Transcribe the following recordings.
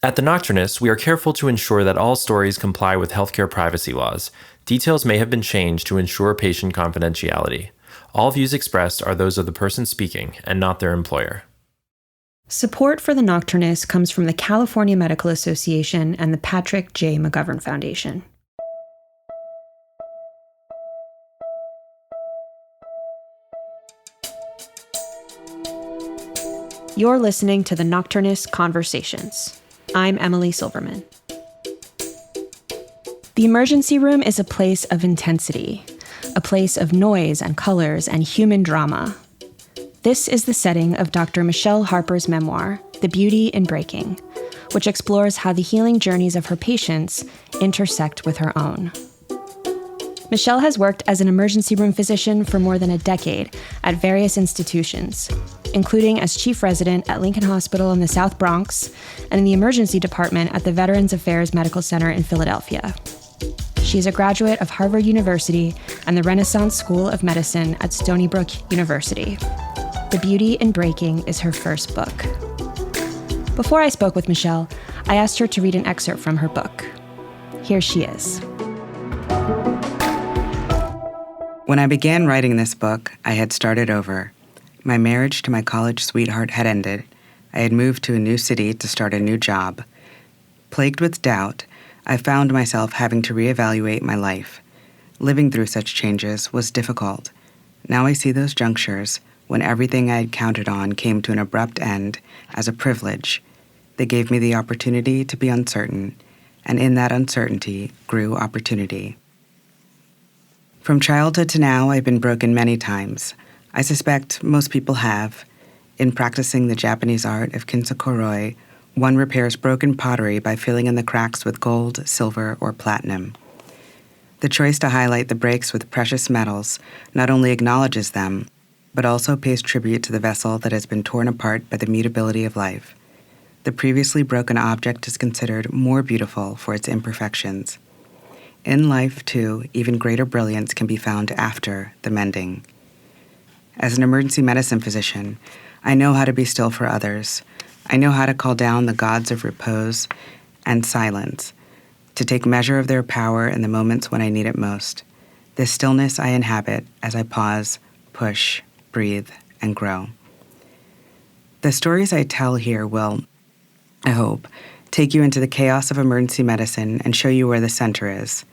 At the Nocturnists, we are careful to ensure that all stories comply with healthcare privacy laws. Details may have been changed to ensure patient confidentiality. All views expressed are those of the person speaking and not their employer. Support for the Nocturnists comes from the California Medical Association and the Patrick J. McGovern Foundation. You're listening to the Nocturnist Conversations. I'm Emily Silverman. The emergency room is a place of intensity, a place of noise and colors and human drama. This is the setting of Dr. Michele Harper's memoir, The Beauty in Breaking, which explores how the healing journeys of her patients intersect with her own. Michele has worked as an emergency room physician for more than a decade at various institutions, including as chief resident at Lincoln Hospital in the South Bronx and in the emergency department at the Veterans Affairs Medical Center in Philadelphia. She is a graduate of Harvard University and the Renaissance School of Medicine at Stony Brook University. The Beauty in Breaking is her first book. Before I spoke with Michele, I asked her to read an excerpt from her book. Here she is. When I began writing this book, I had started over. My marriage to my college sweetheart had ended. I had moved to a new city to start a new job. Plagued with doubt, I found myself having to reevaluate my life. Living through such changes was difficult. Now I see those junctures, when everything I had counted on came to an abrupt end, as a privilege. They gave me the opportunity to be uncertain, and in that uncertainty grew opportunity. From childhood to now, I've been broken many times. I suspect most people have. In practicing the Japanese art of kintsukuroi, one repairs broken pottery by filling in the cracks with gold, silver, or platinum. The choice to highlight the breaks with precious metals not only acknowledges them, but also pays tribute to the vessel that has been torn apart by the mutability of life. The previously broken object is considered more beautiful for its imperfections. In life, too, even greater brilliance can be found after the mending. As an emergency medicine physician, I know how to be still for others. I know how to call down the gods of repose and silence, to take measure of their power in the moments when I need it most. This stillness I inhabit as I pause, push, breathe, and grow. The stories I tell here will, I hope, take you into the chaos of emergency medicine and show you where the center is.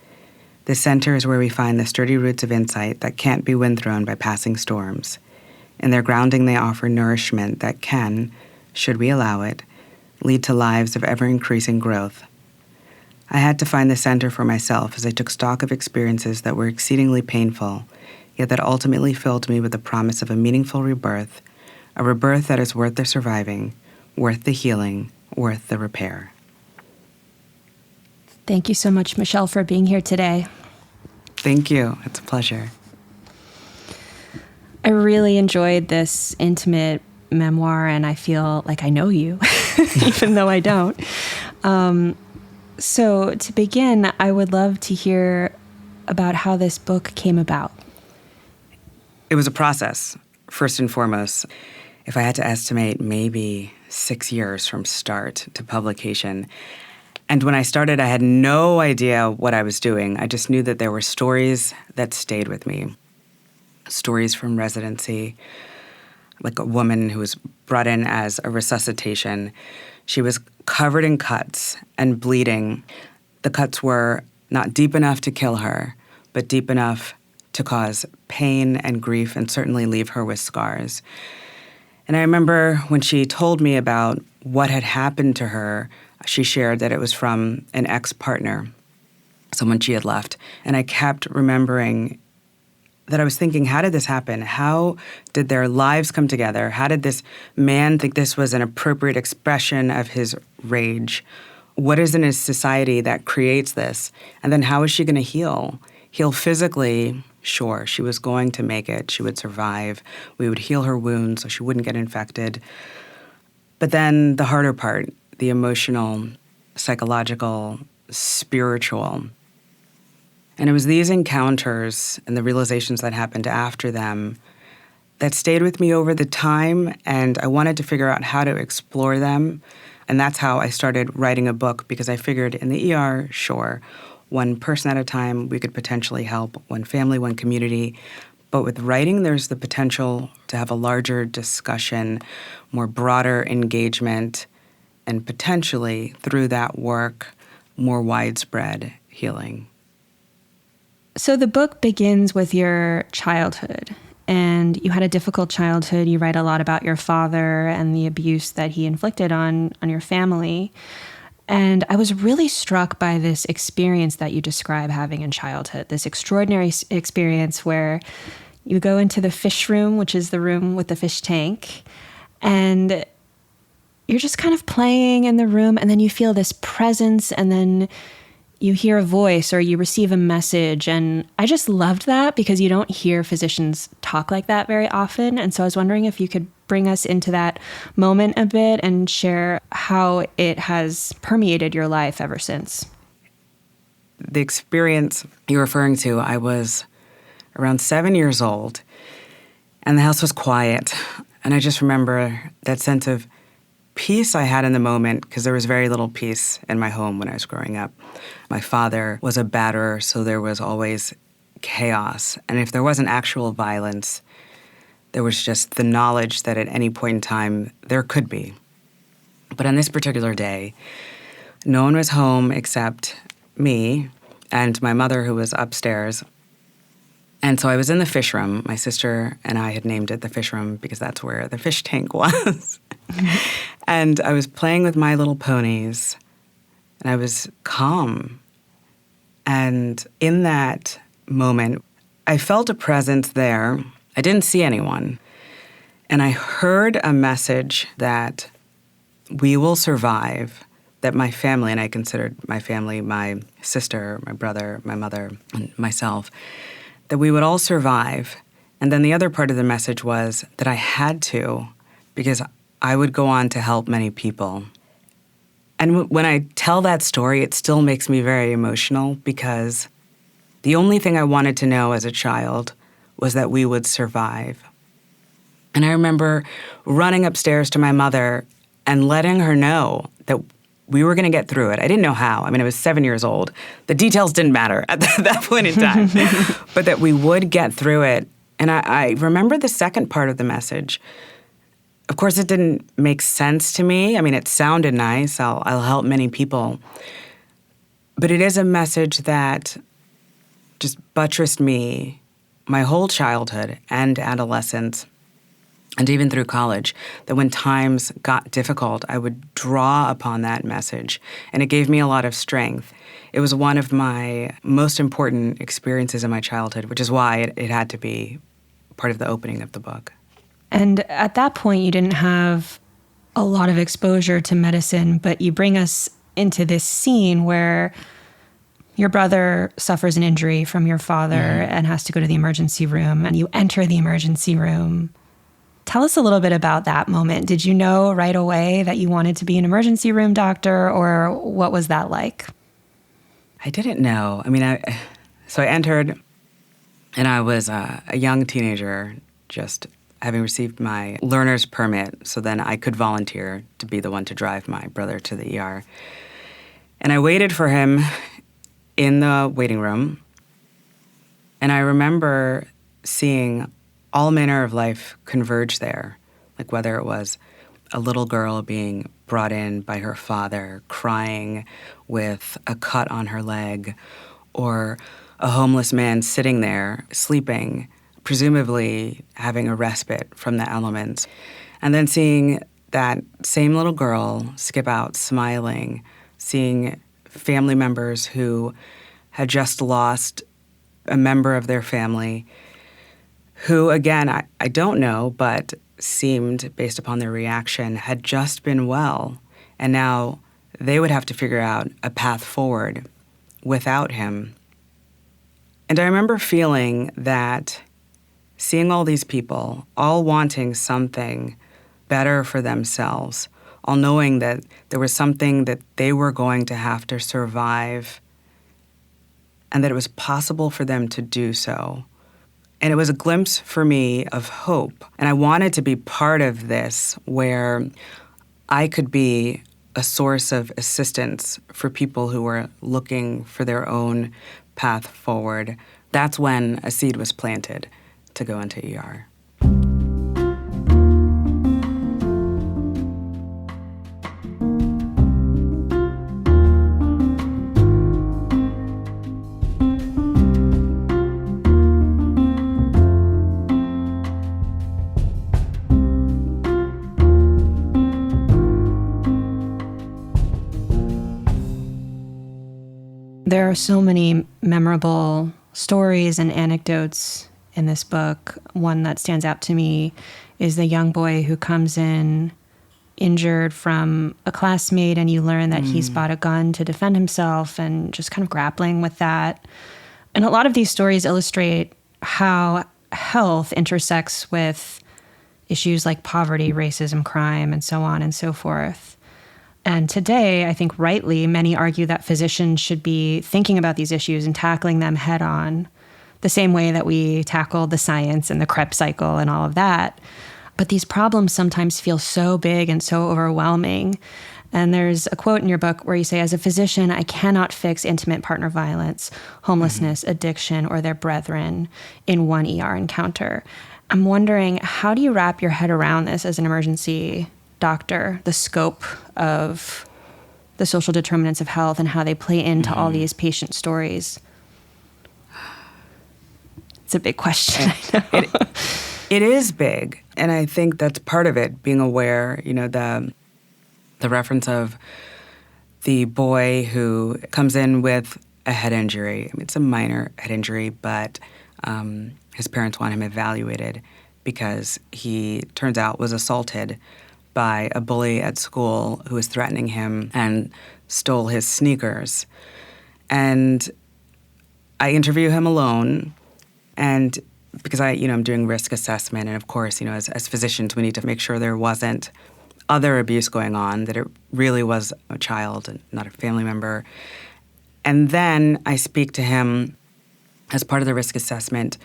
The center is where we find the sturdy roots of insight that can't be windthrown by passing storms. In their grounding, they offer nourishment that can, should we allow it, lead to lives of ever-increasing growth. I had to find the center for myself as I took stock of experiences that were exceedingly painful, yet that ultimately filled me with the promise of a meaningful rebirth, a rebirth that is worth the surviving, worth the healing, worth the repair. Thank you so much, Michele, for being here today. Thank you. It's a pleasure. I really enjoyed this intimate memoir, and I feel like I know you, even though I don't. So to begin, I would love to hear about how this book came about. It was a process, first and foremost. If I had to estimate, maybe 6 years from start to publication. And when I started, I had no idea what I was doing. I just knew that there were stories that stayed with me. Stories from residency, like a woman who was brought in as a resuscitation. She was covered in cuts and bleeding. The cuts were not deep enough to kill her, but deep enough to cause pain and grief and certainly leave her with scars. And I remember when she told me about what had happened to her, she shared that it was from an ex-partner, someone she had left. And I kept remembering that I was thinking, how did this happen? How did their lives come together? How did this man think this was an appropriate expression of his rage? What is in his society that creates this? And then how is she going to heal? Heal physically, sure, she was going to make it. She would survive. We would heal her wounds so she wouldn't get infected. But then the harder part, the emotional, psychological, spiritual. And it was these encounters and the realizations that happened after them that stayed with me over the time, and I wanted to figure out how to explore them. And that's how I started writing a book, because I figured in the ER, sure, one person at a time, we could potentially help one family, one community. But with writing, there's the potential to have a larger discussion, more broader engagement, and potentially, through that work, more widespread healing. So the book begins with your childhood, and you had a difficult childhood. You write a lot about your father and the abuse that he inflicted on your family. And I was really struck by this experience that you describe having in childhood, this extraordinary experience where you go into the fish room, which is the room with the fish tank, and you're just kind of playing in the room, and then you feel this presence, and then you hear a voice or you receive a message. And I just loved that, because you don't hear physicians talk like that very often. And so I was wondering if you could bring us into that moment a bit and share how it has permeated your life ever since. The experience you're referring to, I was around 7 years old, and the house was quiet. And I just remember that sense of peace I had in the moment, because there was very little peace in my home when I was growing up. My father was a batterer, so there was always chaos. And if there wasn't actual violence, there was just the knowledge that at any point in time there could be. But on this particular day, no one was home except me and my mother, who was upstairs. And so I was in the fish room. My sister and I had named it the fish room because that's where the fish tank was. And I was playing with my little ponies, and I was calm. And in that moment, I felt a presence there. I didn't see anyone. And I heard a message that we will survive, that my family, and I considered my family, my sister, my brother, my mother, and myself, that we would all survive. And then the other part of the message was that I had to, because I would go on to help many people. And when I tell that story, it still makes me very emotional, because the only thing I wanted to know as a child was that we would survive. And I remember running upstairs to my mother and letting her know that we were going to get through it. I didn't know how. I mean, I was 7 years old. The details didn't matter at that point in time, but that we would get through it. And I remember the second part of the message. Of course, it didn't make sense to me. I mean, it sounded nice. I'll help many people. But it is a message that just buttressed me my whole childhood and adolescence, and even through college, that when times got difficult, I would draw upon that message. And it gave me a lot of strength. It was one of my most important experiences in my childhood, which is why it had to be part of the opening of the book. And at that point, you didn't have a lot of exposure to medicine, but you bring us into this scene where your brother suffers an injury from your father and has to go to the emergency room, and you enter the emergency room. Tell us a little bit about that moment. Did you know right away that you wanted to be an emergency room doctor, or what was that like? I didn't know. I mean, so I entered, and I was a young teenager, just having received my learner's permit, so then I could volunteer to be the one to drive my brother to the ER. And I waited for him in the waiting room, and I remember seeing all manner of life converge there, like whether it was a little girl being brought in by her father, crying with a cut on her leg, or a homeless man sitting there, sleeping, presumably having a respite from the elements. And then seeing that same little girl skip out smiling, seeing family members who had just lost a member of their family, who, again, I don't know, but seemed, based upon their reaction, had just been well. And now they would have to figure out a path forward without him. And I remember feeling that, seeing all these people, all wanting something better for themselves, all knowing that there was something that they were going to have to survive, and that it was possible for them to do so. And it was a glimpse for me of hope. And I wanted to be part of this, where I could be a source of assistance for people who were looking for their own path forward. That's when a seed was planted to go into ER. There are so many memorable stories and anecdotes in this book. One that stands out to me is the young boy who comes in injured from a classmate, and you learn that he's bought a gun to defend himself and just kind of grappling with that. And a lot of these stories illustrate how health intersects with issues like poverty, racism, crime, and so on and so forth. And today, I think rightly, many argue that physicians should be thinking about these issues and tackling them head on, the same way that we tackled the science and the Krebs cycle and all of that. But these problems sometimes feel so big and so overwhelming. And there's a quote in your book where you say, as a physician, I cannot fix intimate partner violence, homelessness, addiction, or their brethren in one ER encounter. I'm wondering, how do you wrap your head around this as an emergency doctor, the scope of the social determinants of health and how they play into all these patient stories? It's a big question, I know. It is big, and I think that's part of it, being aware, the reference of the boy who comes in with a head injury. I mean, it's a minor head injury, but his parents want him evaluated because he, turns out, was assaulted by a bully at school who was threatening him and stole his sneakers. And I interview him alone, and because I'm doing risk assessment, and of course, as physicians, we need to make sure there wasn't other abuse going on, that it really was a child and not a family member. And then I speak to him as part of the risk assessment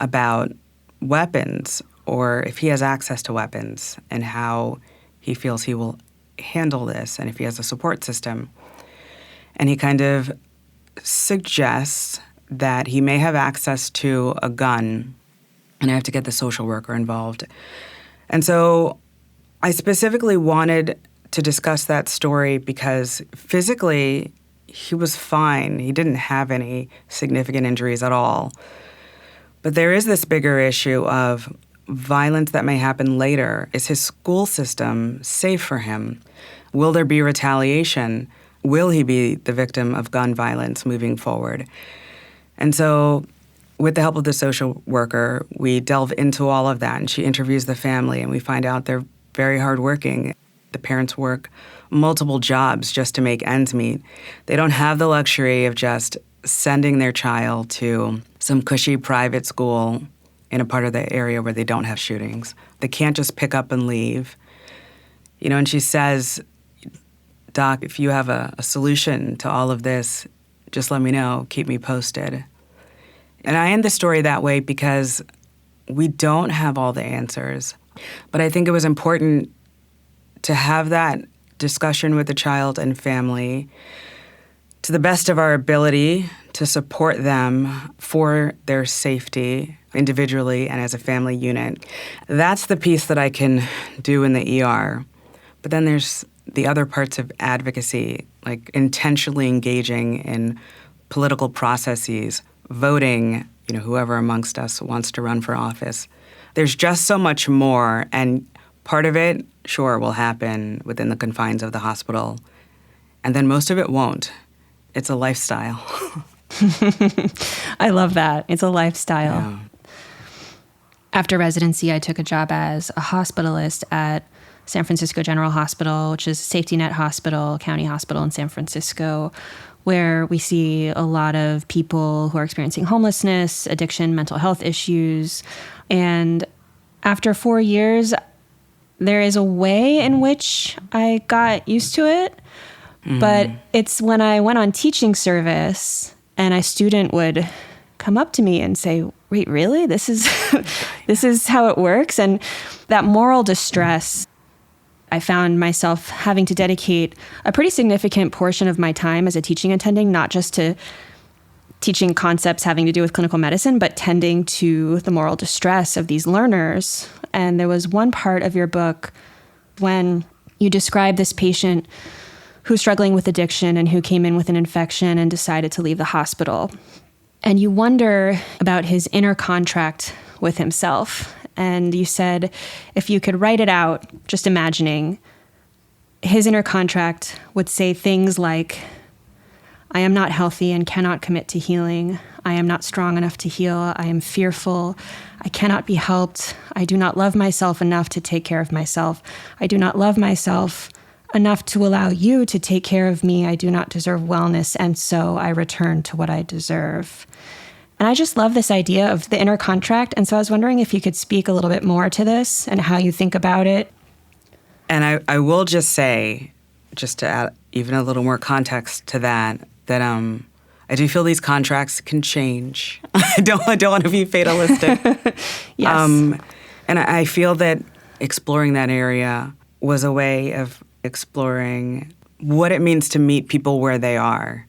about weapons, or if he has access to weapons, and how he feels he will handle this, and if he has a support system. And he kind of suggests that he may have access to a gun, and I have to get the social worker involved. And so I specifically wanted to discuss that story because physically he was fine. He didn't have any significant injuries at all. But there is this bigger issue of violence that may happen later. Is his school system safe for him? Will there be retaliation? Will he be the victim of gun violence moving forward? And so with the help of the social worker, we delve into all of that, and she interviews the family, and we find out they're very hardworking. The parents work multiple jobs just to make ends meet. They don't have the luxury of just sending their child to some cushy private school in a part of the area where they don't have shootings. They can't just pick up and leave. And she says, Doc, if you have a solution to all of this, just let me know, keep me posted. And I end the story that way because we don't have all the answers. But I think it was important to have that discussion with the child and family to the best of our ability to support them for their safety individually and as a family unit. That's the piece that I can do in the ER. But then there's the other parts of advocacy, like intentionally engaging in political processes, voting, whoever amongst us wants to run for office. There's just so much more, and part of it, sure, will happen within the confines of the hospital, and then most of it won't. It's a lifestyle. I love that. It's a lifestyle. Yeah. After residency, I took a job as a hospitalist at San Francisco General Hospital, which is a safety net hospital, county hospital in San Francisco, where we see a lot of people who are experiencing homelessness, addiction, mental health issues. And after 4 years, there is a way in which I got used to it. But it's when I went on teaching service and a student would come up to me and say, wait, really? This is this is how it works? And that moral distress I found myself having to dedicate a pretty significant portion of my time as a teaching attending, not just to teaching concepts having to do with clinical medicine, but tending to the moral distress of these learners. And there was one part of your book when you describe this patient who's struggling with addiction and who came in with an infection and decided to leave the hospital. And you wonder about his inner contract with himself. And you said, if you could write it out, just imagining, his inner contract would say things like, I am not healthy and cannot commit to healing. I am not strong enough to heal. I am fearful. I cannot be helped. I do not love myself enough to take care of myself. I do not love myself enough to allow you to take care of me. I do not deserve wellness, and so I return to what I deserve. And I just love this idea of the inner contract. And so I was wondering if you could speak a little bit more to this and how you think about it. And I will just say, just to add even a little more context to that I do feel these contracts can change. I don't want to be fatalistic. Yes. And I feel that exploring that area was a way of exploring what it means to meet people where they are.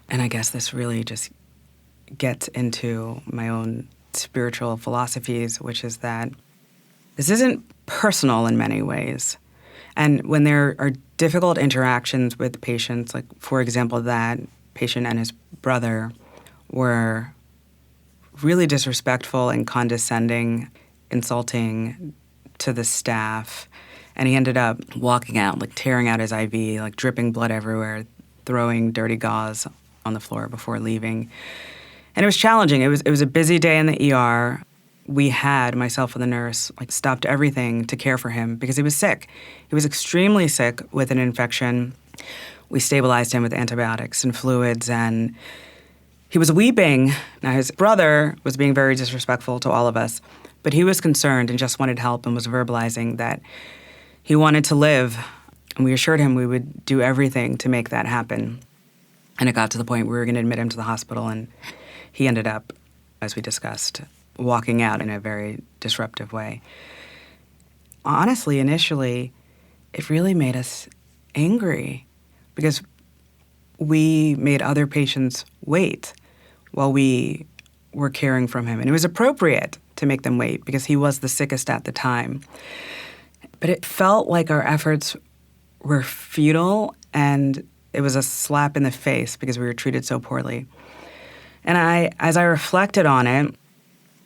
And I guess this really just gets into my own spiritual philosophies, which is that this isn't personal in many ways. And when there are difficult interactions with patients, like, for example, that patient and his brother were really disrespectful and condescending, insulting to the staff. And he ended up walking out, like tearing out his IV, like dripping blood everywhere, throwing dirty gauze on the floor before leaving. And it was challenging. It was a busy day in the ER. We had, myself and the nurse, like stopped everything to care for him because he was sick. He was extremely sick with an infection. We stabilized him with antibiotics and fluids, and he was weeping. Now, his brother was being very disrespectful to all of us, but he was concerned and just wanted help and was verbalizing that he wanted to live. And we assured him we would do everything to make that happen. And it got to the point where we were going to admit him to the hospital, and he ended up, as we discussed, walking out in a very disruptive way. Honestly, initially, it really made us angry because we made other patients wait while we were caring for him. And it was appropriate to make them wait because he was the sickest at the time. But it felt like our efforts were futile, and it was a slap in the face because we were treated so poorly. And as I reflected on it,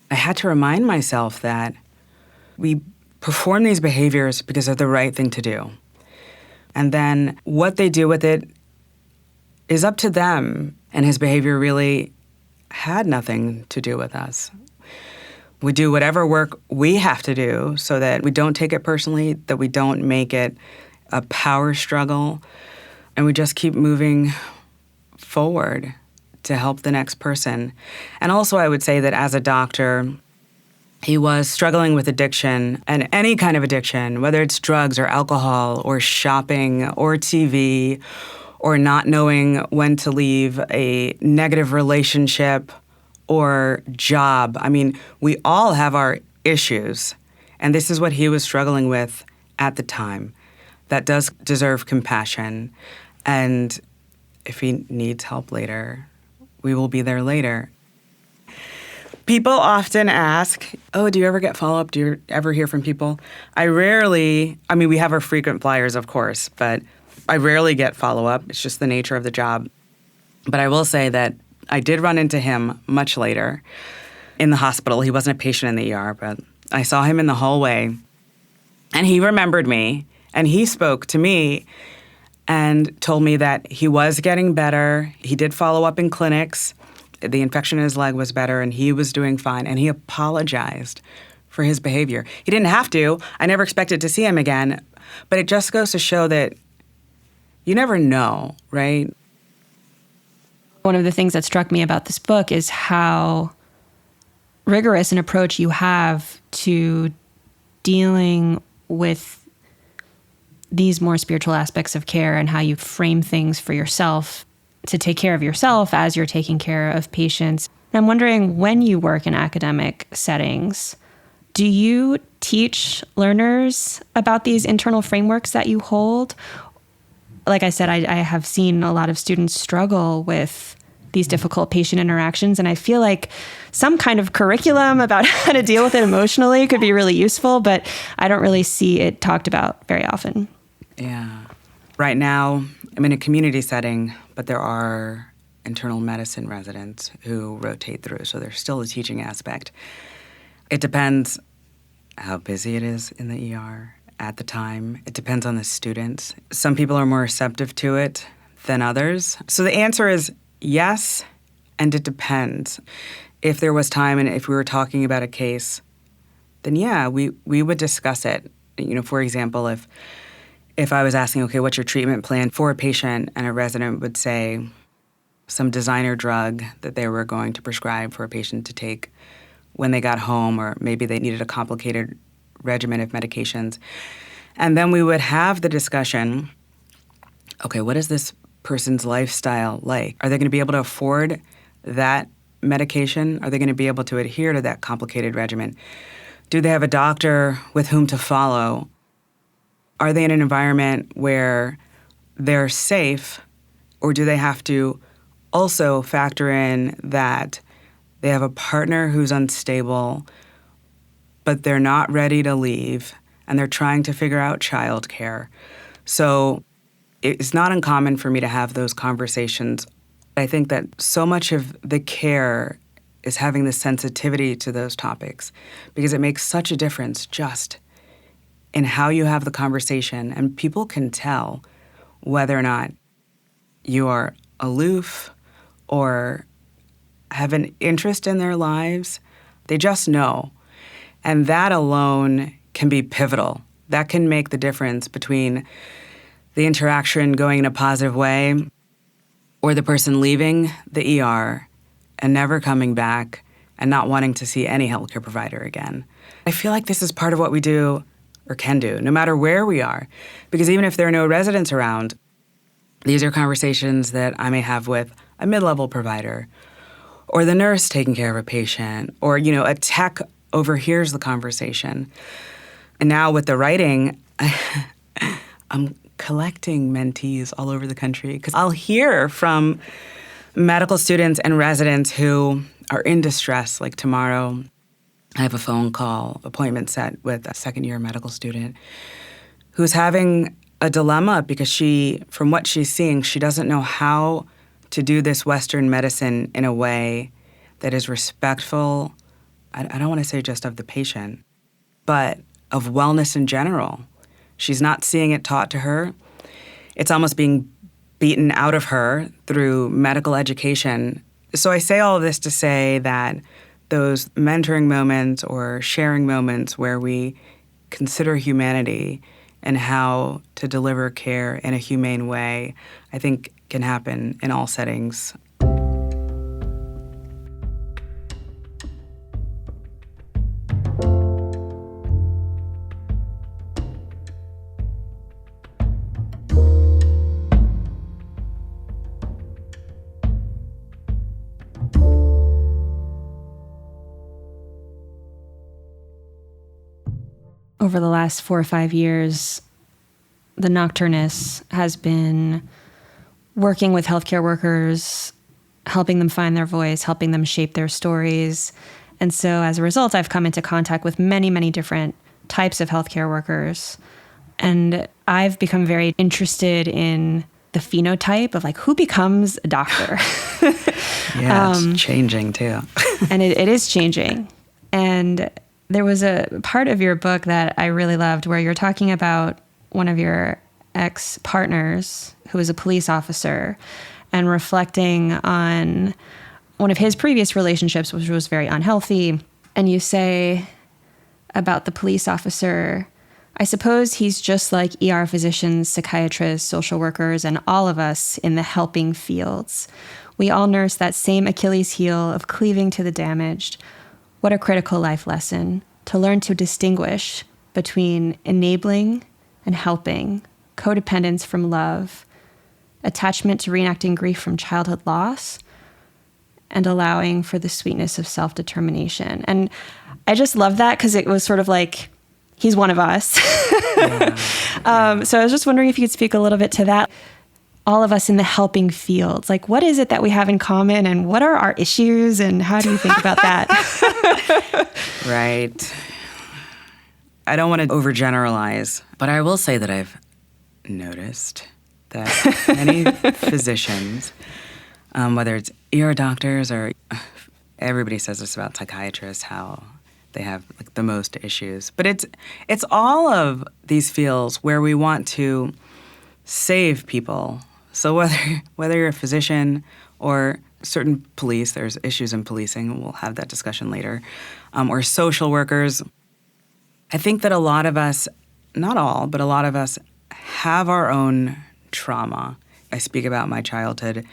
I had to remind myself that we perform these behaviors because they're the right thing to do. And then what they do with it is up to them. And his behavior really had nothing to do with us. We do whatever work we have to do so that we don't take it personally, that we don't make it a power struggle, and we just keep moving forward to help the next person. And also, I would say that as a doctor, he was struggling with addiction, and any kind of addiction, whether it's drugs or alcohol or shopping or TV or not knowing when to leave a negative relationship or job. I mean, we all have our issues, and this is what he was struggling with at the time. That does deserve compassion, and if he needs help later, we will be there later. People often ask, oh, do you ever get follow-up? Do you ever hear from people? We have our frequent flyers, of course, but I rarely get follow-up. It's just the nature of the job. But I will say that I did run into him much later in the hospital. He wasn't a patient in the ER, but I saw him in the hallway, and he remembered me, and he spoke to me and told me that he was getting better. He did follow up in clinics. The infection in his leg was better, and he was doing fine, and he apologized for his behavior. He didn't have to. I never expected to see him again, but it just goes to show that you never know, right? One of the things that struck me about this book is how rigorous an approach you have to dealing with these more spiritual aspects of care and how you frame things for yourself to take care of yourself as you're taking care of patients. And I'm wondering, when you work in academic settings, Do you teach learners about these internal frameworks that you hold? Like I said, I have seen a lot of students struggle with these difficult patient interactions, and I feel like some kind of curriculum about how to deal with it emotionally could be really useful, but I don't really see it talked about very often. Yeah. Right now, I'm in a community setting, but there are internal medicine residents who rotate through, so there's still a teaching aspect. It depends how busy it is in the ER at the time. It depends on the students. Some people are more receptive to it than others. So the answer is yes, and it depends. If there was time and if we were talking about a case, then yeah, we would discuss it. For example, if I was asking, okay, what's your treatment plan for a patient, and a resident would say some designer drug that they were going to prescribe for a patient to take when they got home, or maybe they needed a complicated regimen of medications. And then we would have the discussion, okay, what is this person's lifestyle like? Are they going to be able to afford that medication? Are they going to be able to adhere to that complicated regimen? Do they have a doctor with whom to follow? Are they in an environment where they're safe, or do they have to also factor in that they have a partner who's unstable, but they're not ready to leave, and they're trying to figure out childcare? So it's not uncommon for me to have those conversations. I think that so much of the care is having the sensitivity to those topics, because it makes such a difference just in how you have the conversation, and people can tell whether or not you are aloof or have an interest in their lives. They just know. And that alone can be pivotal. That can make the difference between the interaction going in a positive way or the person leaving the ER and never coming back and not wanting to see any healthcare provider again. I feel like this is part of what we do or can do, no matter where we are. Because even if there are no residents around, these are conversations that I may have with a mid-level provider, or the nurse taking care of a patient, or, a tech overhears the conversation. And now with the writing, I'm collecting mentees all over the country, because I'll hear from medical students and residents who are in distress. Like tomorrow, I have a phone call appointment set with a second-year medical student who's having a dilemma because from what she's seeing, she doesn't know how to do this Western medicine in a way that is respectful, I don't want to say just of the patient, but of wellness in general. She's not seeing it taught to her. It's almost being beaten out of her through medical education. So I say all of this to say that those mentoring moments or sharing moments where we consider humanity and how to deliver care in a humane way, I think can happen in all settings. Over the last 4 or 5 years, the Nocturnists has been working with healthcare workers, helping them find their voice, helping them shape their stories. And so as a result, I've come into contact with many, many different types of healthcare workers. And I've become very interested in the phenotype of who becomes a doctor. Yeah, it's changing too. And it is changing. And there was a part of your book that I really loved where you're talking about one of your ex-partners who was a police officer and reflecting on one of his previous relationships, which was very unhealthy. And you say about the police officer, I suppose he's just like ER physicians, psychiatrists, social workers, and all of us in the helping fields. We all nurse that same Achilles heel of cleaving to the damaged. What a critical life lesson to learn to distinguish between enabling and helping, codependence from love, attachment to reenacting grief from childhood loss, and allowing for the sweetness of self-determination. And I just love that because it was sort of like, he's one of us. So I was just wondering if you could speak a little bit to that. All of us in the helping fields, like what is it that we have in common and what are our issues and how do you think about that? Right. I don't want to overgeneralize, but I will say that I've noticed that many physicians, whether it's ER doctors or everybody says this about psychiatrists, how they have like the most issues. But it's all of these fields where we want to save people. So whether you're a physician or certain police, there's issues in policing, we'll have that discussion later, or social workers, I think that a lot of us, not all, but a lot of us have our own trauma. I speak about my childhood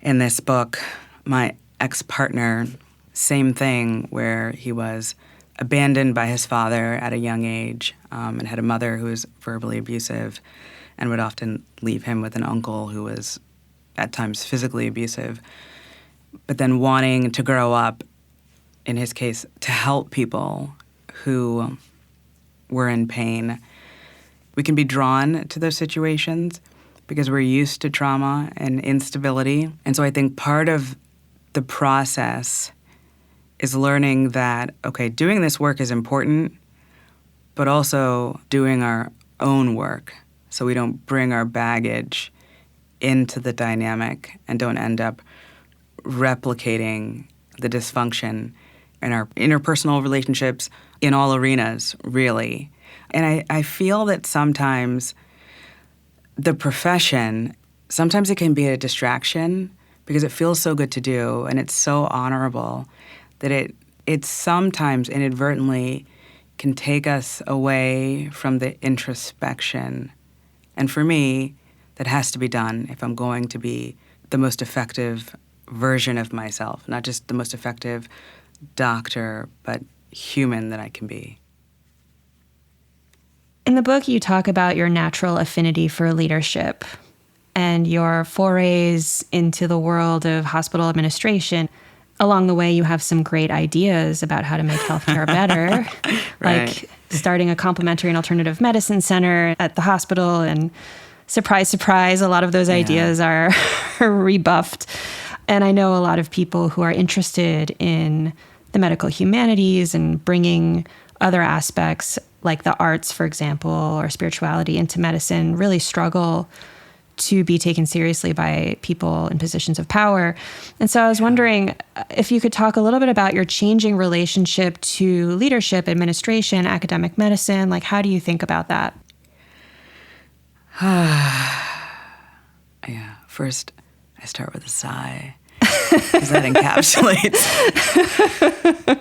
in this book. My ex-partner, same thing, where he was abandoned by his father at a young age and had a mother who was verbally abusive and would often leave him with an uncle who was at times physically abusive, but then wanting to grow up, in his case, to help people who were in pain. We can be drawn to those situations because we're used to trauma and instability. And so I think part of the process is learning that, okay, doing this work is important, but also doing our own work so we don't bring our baggage into the dynamic and don't end up replicating the dysfunction in our interpersonal relationships in all arenas, really. And I feel that sometimes the profession, sometimes it can be a distraction because it feels so good to do and it's so honorable that it sometimes inadvertently can take us away from the introspection. And for me, that has to be done if I'm going to be the most effective version of myself, not just the most effective doctor, but human that I can be. In the book, you talk about your natural affinity for leadership and your forays into the world of hospital administration. Along the way, you have some great ideas about how to make healthcare better, Right. like starting a complementary and alternative medicine center at the hospital. And surprise, surprise, a lot of those ideas are rebuffed. And I know a lot of people who are interested in the medical humanities and bringing other aspects like the arts, for example, or spirituality into medicine really struggle to be taken seriously by people in positions of power. And so I was wondering if you could talk a little bit about your changing relationship to leadership, administration, academic medicine. Like, how do you think about that? Yeah, first I start with a sigh because that encapsulates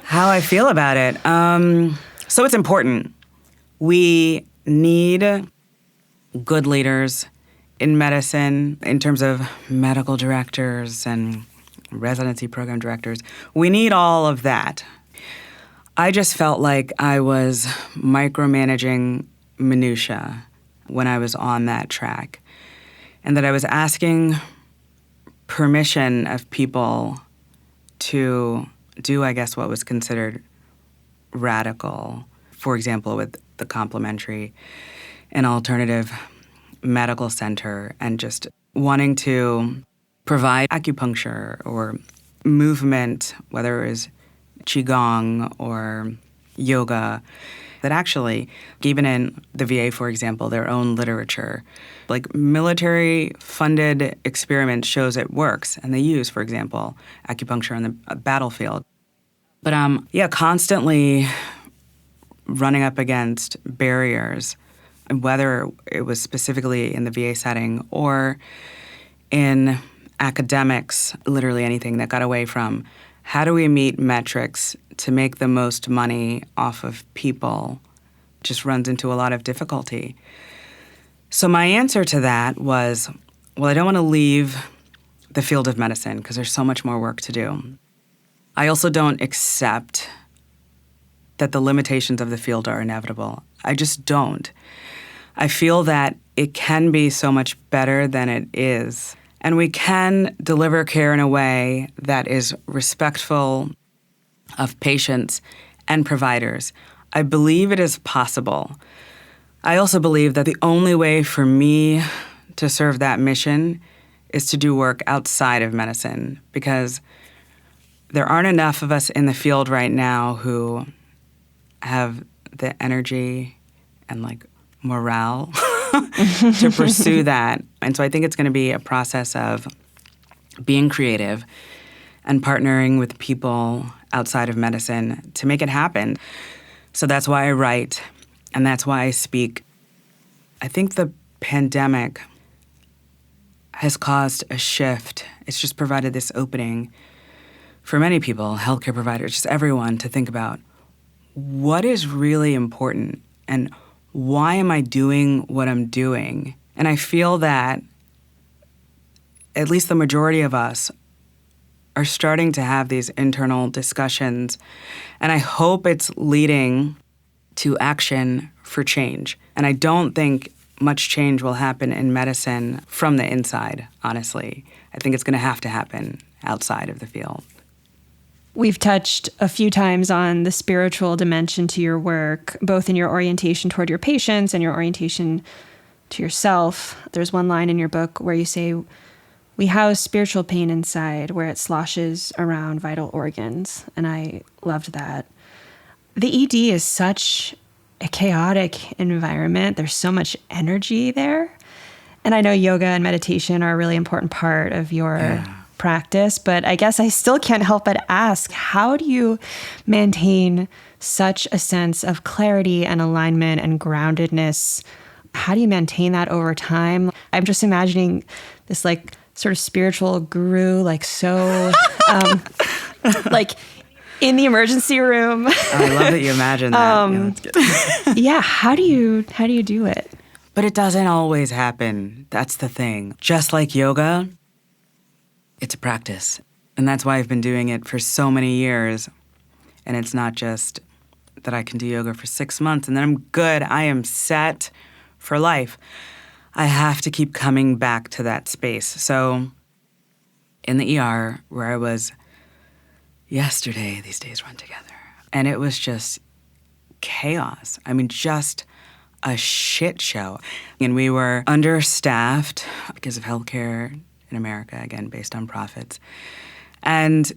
how I feel about it. So it's important. We need good leaders in medicine, in terms of medical directors and residency program directors. We need all of that. I just felt like I was micromanaging minutia when I was on that track, and that I was asking permission of people to do, I guess, what was considered radical. For example, with the complementary and alternative medical center, and just wanting to provide acupuncture or movement, whether it was qigong or yoga, that actually, even in the VA, for example, their own literature, like military-funded experiments shows it works, and they use, for example, acupuncture on the battlefield. But constantly running up against barriers, whether it was specifically in the VA setting or in academics, literally anything that got away from how do we meet metrics to make the most money off of people, just runs into a lot of difficulty. So my answer to that was, well, I don't want to leave the field of medicine because there's so much more work to do. I also don't accept that the limitations of the field are inevitable. I just don't. I feel that it can be so much better than it is. and we can deliver care in a way that is respectful of patients and providers. I believe it is possible. I also believe that the only way for me to serve that mission is to do work outside of medicine, because there aren't enough of us in the field right now who have the energy and morale to pursue that. And so I think it's going to be a process of being creative and partnering with people outside of medicine to make it happen. So that's why I write, and that's why I speak. I think the pandemic has caused a shift. It's just provided this opening for many people, healthcare providers, just everyone, to think about what is really important and why am I doing what I'm doing? And I feel that at least the majority of us are starting to have these internal discussions, and I hope it's leading to action for change. And I don't think much change will happen in medicine from the inside, honestly. I think it's going to have to happen outside of the field. We've touched a few times on the spiritual dimension to your work, both in your orientation toward your patients and your orientation to yourself. There's one line in your book where you say, "We house spiritual pain inside where it sloshes around vital organs." And I loved that. The ED is such a chaotic environment. There's so much energy there. And I know yoga and meditation are a really important part of your practice, but I guess I still can't help but ask, how do you maintain such a sense of clarity and alignment and groundedness? How do you maintain that over time? I'm just imagining this sort of spiritual guru, in the emergency room. I love that you imagine that. That's good. Yeah, how do you do it? But it doesn't always happen. That's the thing. Just like yoga, it's a practice. And that's why I've been doing it for so many years. And it's not just that I can do yoga for 6 months and then I'm good. I am set for life. I have to keep coming back to that space. So in the ER where I was yesterday, these days run together, and it was just chaos. I mean, just a shit show. And we were understaffed because of healthcare in America, again, based on profits. And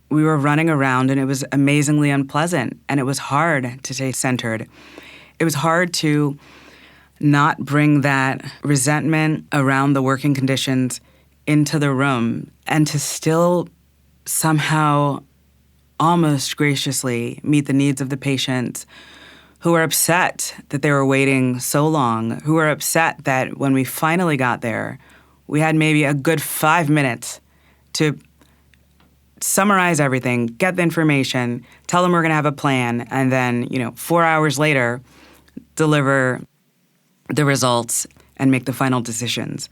we were running around, and it was amazingly unpleasant, and it was hard to stay centered. It was hard to not bring that resentment around the working conditions into the room and to still somehow almost graciously meet the needs of the patients who were upset that they were waiting so long, who were upset that when we finally got there, we had maybe a good 5 minutes to summarize everything, get the information, tell them we're going to have a plan, and then, 4 hours later, deliver the results and make the final decisions.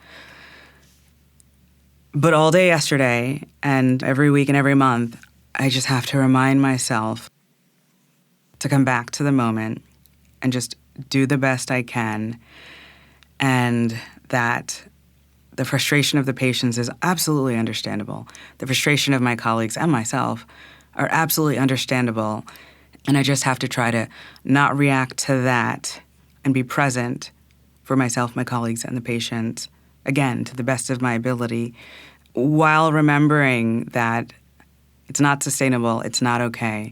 But all day yesterday and every week and every month, I just have to remind myself to come back to the moment and just do the best I can, and that the frustration of the patients is absolutely understandable. The frustration of my colleagues and myself are absolutely understandable, and I just have to try to not react to that and be present for myself, my colleagues, and the patients, again, to the best of my ability, while remembering that it's not sustainable, it's not okay.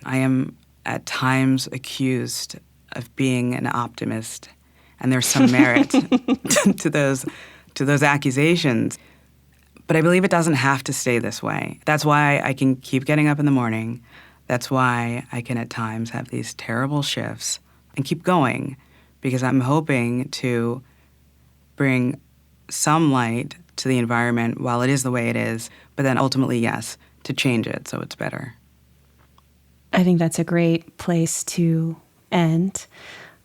I am at times accused of being an optimist, and there's some merit to those accusations. But I believe it doesn't have to stay this way. That's why I can keep getting up in the morning. That's why I can at times have these terrible shifts and keep going, because I'm hoping to bring some light to the environment while it is the way it is, but then ultimately, yes, to change it so it's better. I think that's a great place to end.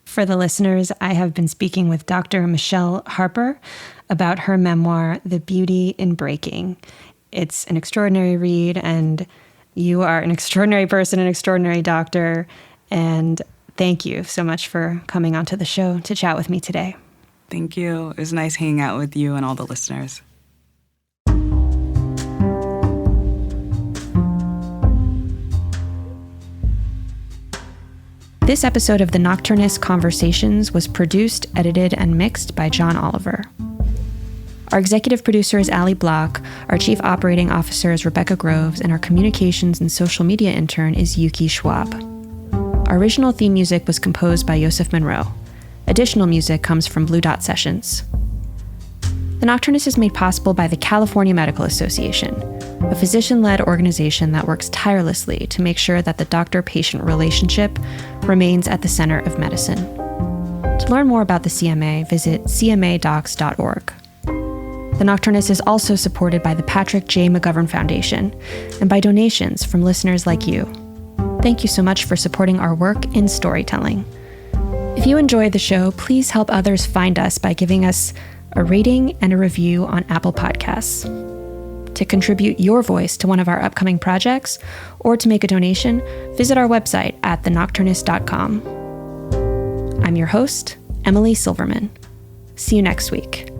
For the listeners, I have been speaking with Dr. Michele Harper about her memoir, The Beauty in Breaking. It's an extraordinary read, and you are an extraordinary person, an extraordinary doctor, and thank you so much for coming onto the show to chat with me today. Thank you. It was nice hanging out with you and all the listeners. This episode of the Nocturnist Conversations was produced, edited, and mixed by John Oliver. Our executive producer is Allie Block, our chief operating officer is Rebecca Groves, and our communications and social media intern is Yuki Schwab. Our original theme music was composed by Yosef Monroe. Additional music comes from Blue Dot Sessions. The Nocturnist is made possible by the California Medical Association, a physician-led organization that works tirelessly to make sure that the doctor-patient relationship remains at the center of medicine. To learn more about the CMA, visit cmadocs.org. The Nocturnist is also supported by the Patrick J. McGovern Foundation and by donations from listeners like you. Thank you so much for supporting our work in storytelling. If you enjoyed the show, please help others find us by giving us a rating and a review on Apple Podcasts. To contribute your voice to one of our upcoming projects or to make a donation, visit our website at thenocturnist.com. I'm your host, Emily Silverman. See you next week.